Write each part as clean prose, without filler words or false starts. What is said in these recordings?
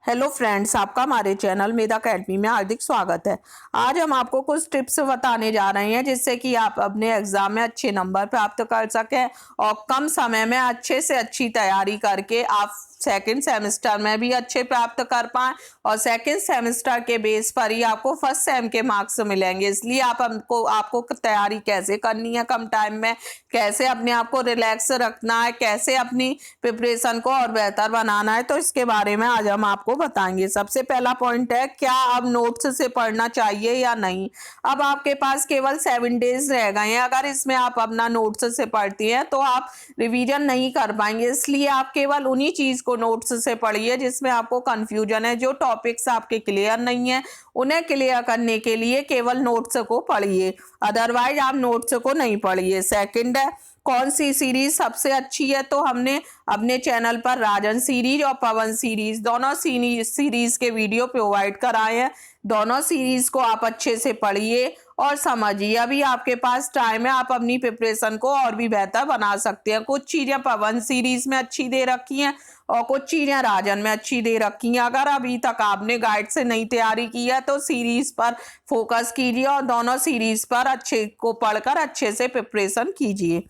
Hello friends, आपका हमारे channel मेधा academy में हार्दिक स्वागत है। आज हम आपको कुछ टिप्स बताने जा रहे हैं जिससे कि आप अपने एग्जाम में अच्छे नंबर प्राप्त कर सकें और कम समय में अच्छे से अच्छी तैयारी करके आप सेकंड सेमेस्टर में भी अच्छे प्राप्त कर पाएं और सेकंड सेमेस्टर के बेस पर ही आपको फर्स्ट सेम के मार्क्स मिलेंगे। इसलिए आपको तैयारी कैसे करनी है कम टाइम में, कैसे अपने आप को रिलैक्स रखना है, कैसे अपनी प्रिपरेशन को और बेहतर बनाना है, तो इसके बारे में आज हम आपको बताएंगे। सबसे पहला पॉइंट है, क्या अब नोट्स से पढ़ना चाहिए या नहीं। अब आपके पास केवल 7 डेज रह गए हैं। अगर इसमें आप अपना नोट्स से पढ़ती हैं तो आप रिवीजन नहीं कर पाएंगे। इसलिए आप केवल उन्हीं चीज को नोट्स से पढ़िए जिसमें आपको कंफ्यूजन है, जो टॉपिक्स आपके क्लियर नहीं है उन्हें क्लियर करने के लिए केवल नोट्स को पढ़िए, अदरवाइज आप नोट्स को नहीं पढ़िए। सेकंड है, कौन सी सीरीज सबसे अच्छी है, तो हमने अपने चैनल पर राजन सीरीज और पवन सीरीज दोनों सीरीज के वीडियो प्रोवाइड कराए हैं। दोनों सीरीज को आप अच्छे से पढ़िए और समझिए। अभी आपके पास टाइम है, आप अपनी प्रिपरेशन को और भी बेहतर बना सकते हैं। कुछ चीजें पवन सीरीज में अच्छी दे रखी हैं और कुछ चीजें राजन में अच्छी दे रखी हैं। अगर अभी तक आपने गाइड से नहीं तैयारी की है तो सीरीज पर फोकस कीजिए और दोनों सीरीज पर अच्छे को पढ़कर अच्छे से प्रिपरेशन कीजिए।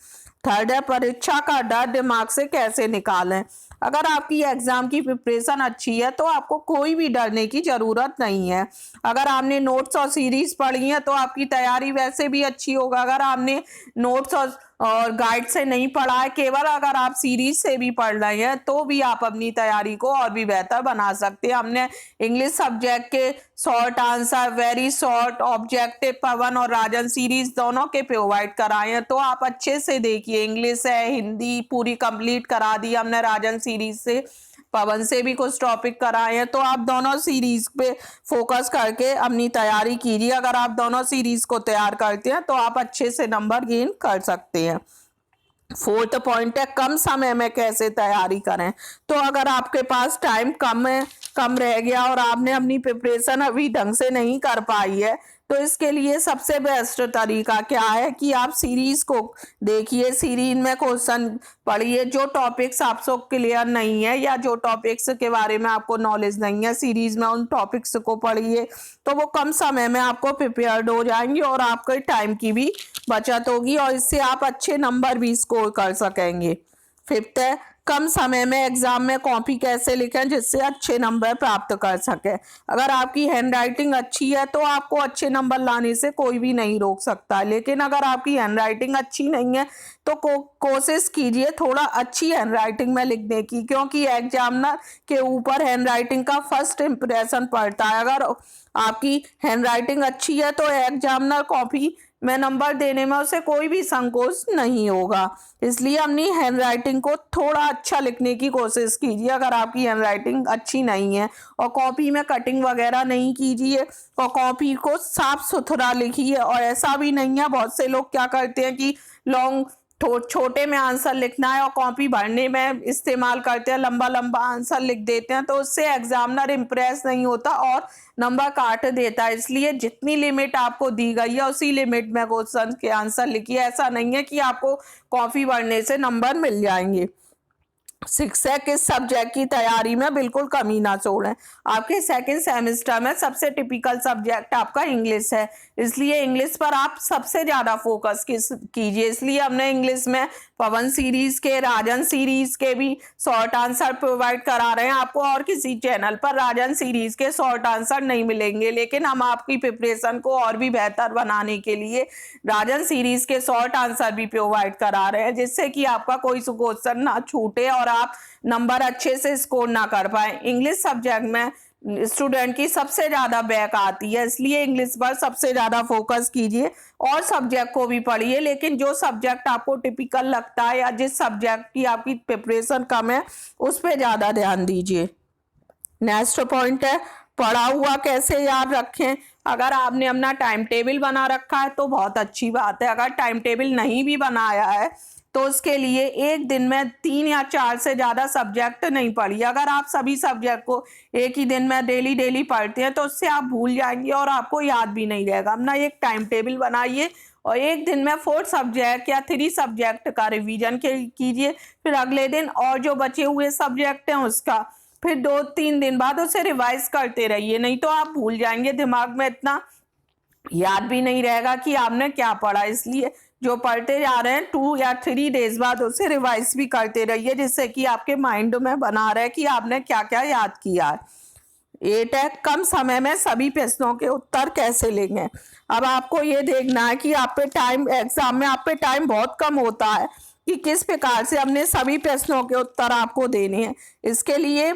थर्ड है, परीक्षा का डर दिमाग से कैसे निकालें। अगर आपकी एग्जाम की प्रिपरेशन अच्छी है तो आपको कोई भी डरने की जरूरत नहीं है। अगर आपने नोट्स और सीरीज पढ़ी है तो आपकी तैयारी वैसे भी अच्छी होगा। अगर आपने नोट्स और गाइड से नहीं पढ़ा है, केवल अगर आप सीरीज से भी पढ़ रहे हैं तो भी आप अपनी तैयारी को और भी बेहतर बना सकते हैं। हमने इंग्लिश सब्जेक्ट के short answer, very short, objective Pawan और राजन सीरीज दोनों के प्रोवाइड कराए हैं, तो आप अच्छे से देखिए। इंग्लिश है, हिंदी पूरी कंप्लीट करा दी हमने राजन सीरीज से, पवन से भी कुछ टॉपिक कराए हैं, तो आप दोनों सीरीज पे फोकस करके अपनी तैयारी कीजिए। अगर आप दोनों सीरीज को तैयार करते हैं तो आप अच्छे से नंबर गेन कर सकते हैं। फोर्थ पॉइंट है, कम समय में कैसे तैयारी करें। तो अगर आपके पास टाइम कम रह गया और आपने अपनी प्रिपरेशन अभी ढंग से नहीं कर पाई है तो इसके लिए सबसे बेस्ट तरीका क्या है कि आप सीरीज को देखिए, सीरीज में क्वेश्चन पढ़िए। जो टॉपिक्स आपको क्लियर नहीं है या जो टॉपिक्स के बारे में आपको नॉलेज नहीं है, सीरीज में उन टॉपिक्स को पढ़िए तो वो कम समय में आपको प्रिपेयर्ड हो जाएंगे और आपके टाइम की भी बचत होगी और इससे आप अच्छे नंबर भी स्कोर कर सकेंगे। फिफ्थ है, कम समय में एग्जाम में कॉपी कैसे लिखें जिससे अच्छे नंबर प्राप्त कर सके। अगर आपकी हैंडराइटिंग अच्छी है तो आपको अच्छे नंबर लाने से कोई भी नहीं रोक सकता, लेकिन अगर आपकी हैंडराइटिंग अच्छी नहीं है तो कोशिश कीजिए थोड़ा अच्छी हैंडराइटिंग में लिखने की, क्योंकि एग्जामिनर के ऊपर हैंडराइटिंग का फर्स्ट इंप्रेशन पड़ता है। अगर आपकी हैंडराइटिंग अच्छी है तो एग्जामिनर कॉपी में नंबर देने में उसे कोई भी संकोच नहीं होगा। इसलिए अपनी हैंडराइटिंग को थोड़ा अच्छा लिखने की कोशिश कीजिए। अगर आपकी हैंडराइटिंग अच्छी नहीं है और कॉपी में कटिंग वगैरह नहीं कीजिए और कॉपी को साफ सुथरा लिखिए। और ऐसा भी नहीं है, बहुत से लोग क्या करते हैं कि लॉन्ग छोटे में आंसर लिखना है और कॉपी भरने में इस्तेमाल करते हैं, लंबा लंबा आंसर लिख देते हैं, तो उससे एग्जामिनर इम्प्रेस नहीं होता और नंबर काट देता है। इसलिए जितनी लिमिट आपको दी गई है उसी लिमिट में क्वेश्चन के आंसर लिखिए। ऐसा नहीं है कि आपको कॉपी भरने से नंबर मिल जाएंगे। शिक्षक इस सब्जेक्ट की तैयारी में बिल्कुल कमी ना छोड़ें। आपके सेकंड सेमेस्टर में सबसे टिपिकल सब्जेक्ट आपका इंग्लिश है, इसलिए इंग्लिश पर आप सबसे ज्यादा फोकस कीजिए। इसलिए हमने इंग्लिश में पवन सीरीज के, राजन सीरीज के भी शॉर्ट आंसर प्रोवाइड करा रहे हैं आपको, और किसी चैनल पर राजन सीरीज के शॉर्ट आंसर नहीं मिलेंगे। लेकिन हम आपकी प्रिपरेशन को और भी बेहतर बनाने के लिए राजन सीरीज के शॉर्ट आंसर भी प्रोवाइड करा रहे हैं, जिससे कि आपका कोई क्वेश्चन ना छूटे और आप नंबर अच्छे से स्कोर ना कर पाए। इंग्लिश सब्जेक्ट में स्टूडेंट की सबसे ज्यादा बैक आती है, इसलिए इंग्लिश पर सबसे ज्यादा फोकस कीजिए और सब्जेक्ट को भी पढ़िए। लेकिन जो सब्जेक्ट आपको टिपिकल लगता है या जिस सब्जेक्ट की आपकी प्रिपरेशन कम है उस पर ज्यादा ध्यान दीजिए। नेक्स्ट पॉइंट है, पढ़ा हुआ कैसे याद रखें। अगर आपने अपना टाइम टेबल बना रखा है तो बहुत अच्छी बात है। अगर टाइम टेबल नहीं भी बनाया है तो उसके लिए एक दिन में 3 या 4 से ज़्यादा सब्जेक्ट नहीं पढ़िए। अगर आप सभी सब्जेक्ट को एक ही दिन में डेली पढ़ते हैं तो उससे आप भूल जाएंगे और आपको याद भी नहीं रहेगा। अपना एक टाइम टेबल बनाइए और एक दिन में 4 सब्जेक्ट या 3 सब्जेक्ट का रिवीजन कीजिए, फिर अगले दिन और जो बचे हुए सब्जेक्ट हैं उसका फिर 2-3 दिन बाद उसे रिवाइज करते रहिए, नहीं तो आप भूल जाएंगे, दिमाग में इतना याद भी नहीं रहेगा कि आपने क्या पढ़ा। इसलिए जो पढ़ते जा रहे हैं 2 या 3 डेज बाद उसे रिवाइज भी करते रहिए, जिससे कि आपके माइंड में बना रहे कि आपने क्या क्या याद किया है। 8 है, कम समय में सभी प्रश्नों के उत्तर कैसे लेंगे। अब आपको ये देखना है कि आप पे टाइम, एग्जाम में आप पे टाइम बहुत कम होता है कि किस प्रकार से अपने सभी प्रश्नों के उत्तर आपको देने हैं। इसके लिए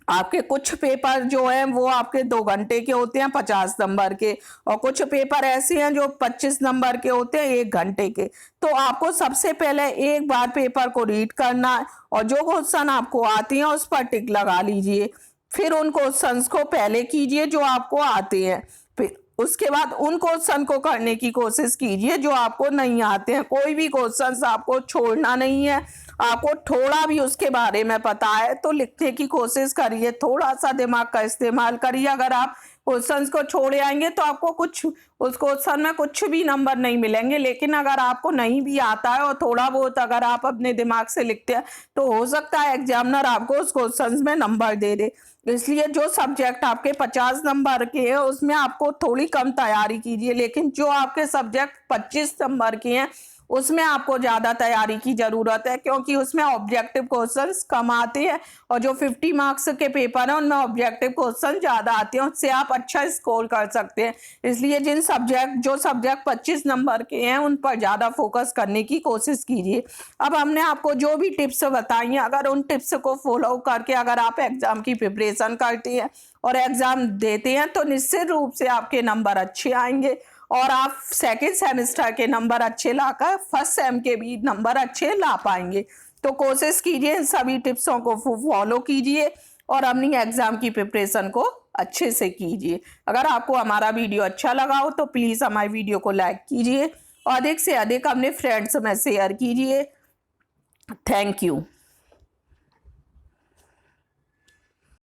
आपके कुछ पेपर जो है वो आपके 2 घंटे के होते हैं 50 नंबर के, और कुछ पेपर ऐसे हैं जो 25 नंबर के होते हैं 1 घंटे के। तो आपको सबसे पहले एक बार पेपर को रीड करना है और जो क्वेश्चन आपको आती हैं उस पर टिक लगा लीजिए। फिर उन क्वेश्चंस को पहले कीजिए जो आपको आते हैं, फिर उसके बाद उन क्वेश्चन को करने की कोशिश कीजिए जो आपको नहीं आते हैं। कोई भी क्वेश्चन आपको छोड़ना नहीं है। आपको थोड़ा भी उसके बारे में पता है तो लिखने की कोशिश करिए, थोड़ा सा दिमाग का इस्तेमाल करिए। अगर आप क्वेश्चंस को छोड़े आएंगे तो आपको कुछ उस क्वेश्चन में कुछ भी नंबर नहीं मिलेंगे। लेकिन अगर आपको नहीं भी आता है और थोड़ा बहुत अगर आप अपने दिमाग से लिखते हैं तो हो सकता है एग्जामिनर आपको उस क्वेश्चन में नंबर दे दे। इसलिए जो सब्जेक्ट आपके 50 नंबर के हैं उसमें आपको थोड़ी कम तैयारी कीजिए, लेकिन जो आपके सब्जेक्ट 25 नंबर के हैं उसमें आपको ज़्यादा तैयारी की ज़रूरत है, क्योंकि उसमें ऑब्जेक्टिव क्वेश्चंस कम आते हैं और जो 50 मार्क्स के पेपर हैं उनमें ऑब्जेक्टिव क्वेश्चन ज़्यादा आते हैं, उससे आप अच्छा स्कोर कर सकते हैं। इसलिए जो सब्जेक्ट 25 नंबर के हैं उन पर ज़्यादा फोकस करने की कोशिश कीजिए। अब हमने आपको जो भी टिप्स बताई हैं, अगर उन टिप्स को फॉलो करके अगर आप एग्ज़ाम की प्रिपरेशन करते हैं और एग्ज़ाम देते हैं तो निश्चित रूप से आपके नंबर अच्छे आएंगे और आप सेकेंड सेमेस्टर के नंबर अच्छे लाकर फर्स्ट सेम के भी नंबर अच्छे ला पाएंगे। तो कोशिश कीजिए, इन सभी टिप्सों को फॉलो कीजिए और अपनी एग्जाम की प्रिपरेशन को अच्छे से कीजिए। अगर आपको हमारा वीडियो अच्छा लगा हो तो प्लीज़ हमारे वीडियो को लाइक कीजिए और अधिक से अधिक अपने फ्रेंड्स में शेयर कीजिए। Thank you.